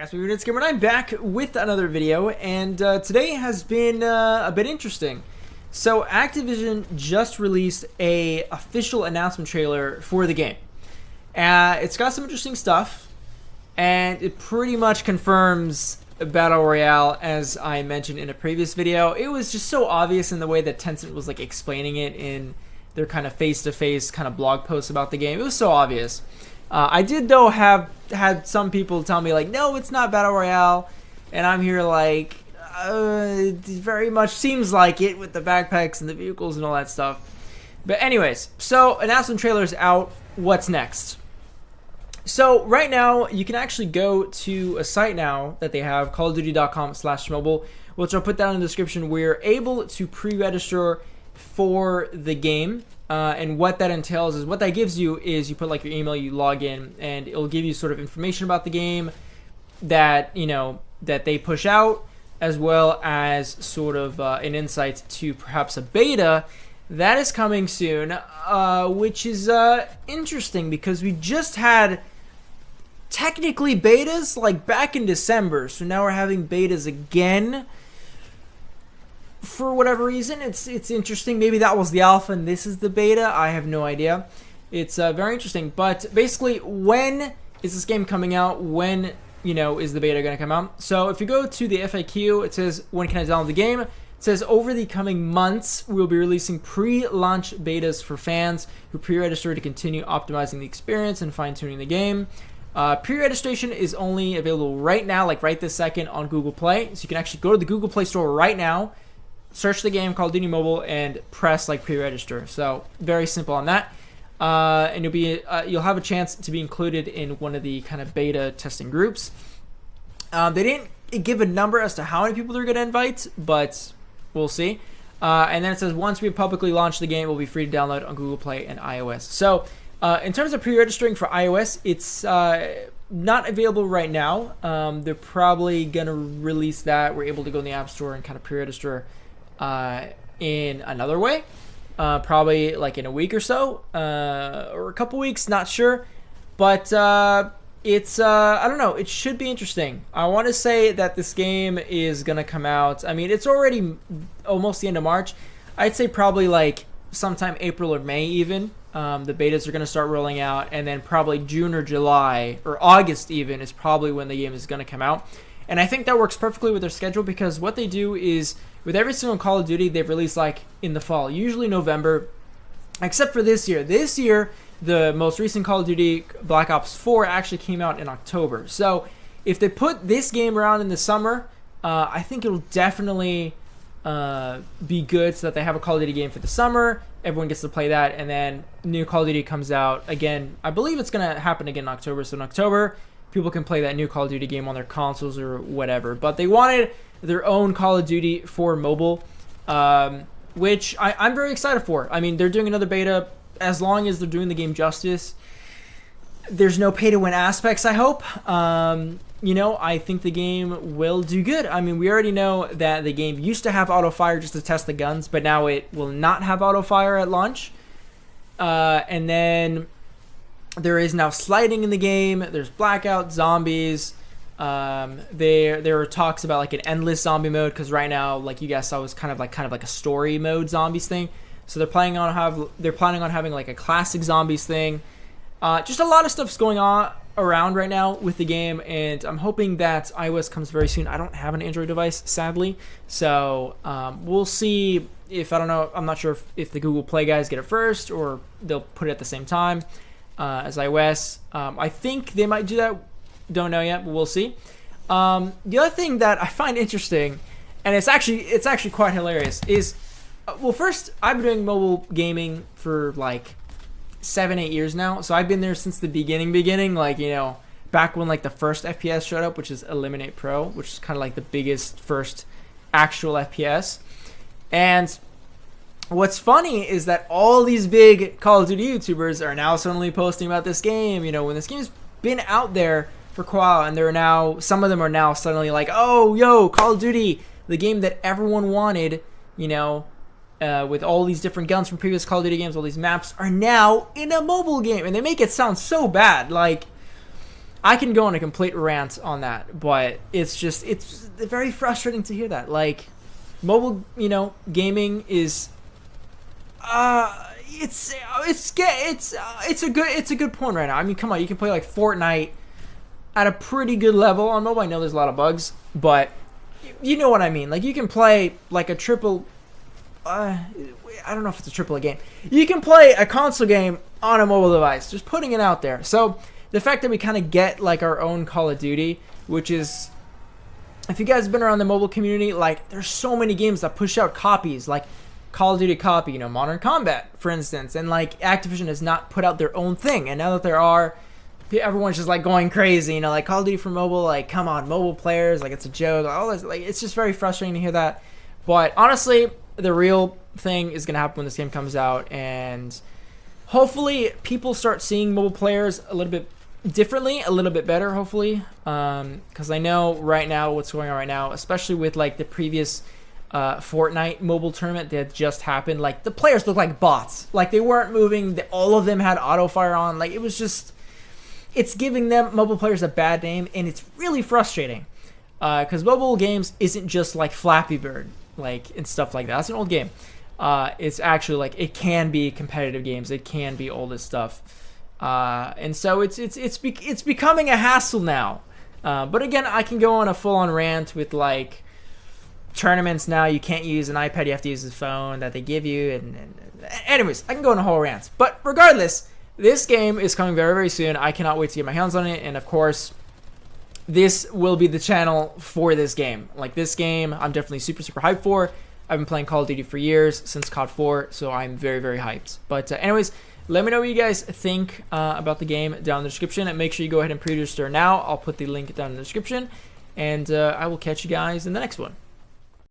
Guys, it's Gamer, and I'm back with another video, and today has been a bit interesting. So Activision just released a official announcement trailer for the game. It's got some interesting stuff, and it pretty much confirms Battle Royale, as I mentioned in a previous video. It was just so obvious in the way that Tencent was like explaining it in their kind of face-to-face kind of blog posts about the game. It was so obvious. I did, though, have had some people tell me, like, no, it's not Battle Royale. And I'm here like, it very much seems like it with the backpacks and the vehicles and all that stuff. But anyways, so announcement trailer's out. What's next? So right now, you can actually go to a site now that they have, callofduty.com/mobile, which I'll put down in the description, where you're able to pre-register for the game. And what that entails is, what that gives you is, you put like your email, you log in, and it'll give you sort of information about the game that, you know, that they push out, as well as sort of an insight to perhaps a beta that is coming soon, which is interesting because we just had technically betas like back in December, so now we're having betas again. For whatever reason, it's interesting. Maybe that was the alpha and this is the beta. I have no idea. It's very interesting. But basically, when is this game coming out? When, you know, is the beta going to come out? So if you go to the FAQ, it says, when can I download the game? It says, over the coming months, we'll be releasing pre-launch betas for fans who pre-register to continue optimizing the experience and fine-tuning the game. Pre-registration is only available right now, like right this second, on Google Play. So you can actually go to the Google Play Store right now, search the game Call of Duty Mobile, and press like pre-register. So very simple on that, and you'll have a chance to be included in one of the kind of beta testing groups. They didn't give a number as to how many people they're going to invite, but we'll see. And then it says, once we publicly launch the game, it will be free to download on Google Play and iOS. So in terms of pre-registering for iOS, it's not available right now. They're probably going to release that. We're able to go in the App Store and kind of pre-register in another way, probably like in a week or so, or a couple weeks, not sure, but it's I don't know, it should be interesting. I want to say that this game is gonna come out, I mean, it's already almost the end of March. I'd say probably like sometime April or May even. The betas are gonna start rolling out, and then probably June or July or August even is probably when the game is gonna come out. And I think that works perfectly with their schedule, because what they do is, with every single Call of Duty, they've released like in the fall, usually November, except for this year. This year, the most recent Call of Duty, Black Ops 4, actually came out in October. So if they put this game around in the summer, I think it'll definitely be good, so that they have a Call of Duty game for the summer. Everyone gets to play that, and then new Call of Duty comes out again. I believe it's going to happen again in October. So in October, people can play that new Call of Duty game on their consoles or whatever. But they wanted their own Call of Duty for mobile, which I'm very excited for. I mean, they're doing another beta. As long as they're doing the game justice, there's no pay-to-win aspects, I hope. You know, I think the game will do good. I mean, we already know that the game used to have auto-fire just to test the guns, but now it will not have auto-fire at launch. And then there is now sliding in the game. There's blackout, zombies. There were talks about like an endless zombie mode, because right now, like you guys saw, was kind of like a story mode zombies thing. So they're planning on having like a classic zombies thing. Just a lot of stuff's going on around right now with the game, and I'm hoping that iOS comes very soon. I don't have an Android device, sadly, so we'll see. If I don't know, I'm not sure if the Google Play guys get it first, or they'll put it at the same time as iOS. I think they might do that. Don't know yet, but we'll see. The other thing that I find interesting, and it's actually quite hilarious, is well, first, I've been doing mobile gaming for like 7-8 years now, so I've been there since the beginning, like, you know, back when like the first FPS showed up, which is Eliminate Pro, which is kind of like the biggest first actual FPS. And what's funny is that all these big Call of Duty YouTubers are now suddenly posting about this game, you know, when this game's been out there for a while, and some of them are now suddenly like, oh, yo, Call of Duty, the game that everyone wanted, you know, with all these different guns from previous Call of Duty games, all these maps are now in a mobile game, and they make it sound so bad. Like, I can go on a complete rant on that, but it's very frustrating to hear that. Like, mobile, gaming is, it's a good point right now. I mean, come on, you can play like Fortnite at a pretty good level on mobile. I know there's a lot of bugs, but you know what I mean. Like, you can play like a triple. I don't know if it's a AAA game. You can play a console game on a mobile device. Just putting it out there. So the fact that we kind of get like our own Call of Duty, which is, if you guys have been around the mobile community, like there's so many games that push out copies, like Call of Duty copy, Modern Combat, for instance, and like Activision has not put out their own thing, and now that there are, everyone's just like going crazy, like Call of Duty for mobile, like come on, mobile players, like it's a joke, all this, like it's just very frustrating to hear that. But honestly, the real thing is gonna happen when this game comes out, and hopefully people start seeing mobile players a little bit differently, a little bit better, hopefully, because I know right now what's going on right now, especially with like the previous Fortnite mobile tournament that just happened, like the players looked like bots, like they weren't moving, all of them had auto fire on, like it was just, it's giving them mobile players a bad name, and it's really frustrating because mobile games isn't just like Flappy Bird like and stuff like that. That's an old game. It's actually like, it can be competitive games, it can be all this stuff, and so it's becoming a hassle now. But again, I can go on a full-on rant with like tournaments now. You can't use an iPad, you have to use the phone that they give you, and anyways, I can go on a whole rant. But regardless, this game is coming very, very soon. I cannot wait to get my hands on it, and of course, this will be the channel for this game. Like, this game, I'm definitely super, super hyped for. I've been playing Call of Duty for years, since COD 4, so I'm very, very hyped. But anyways, let me know what you guys think about the game down in the description, and make sure you go ahead and pre-register now. I'll put the link down in the description, and I will catch you guys in the next one.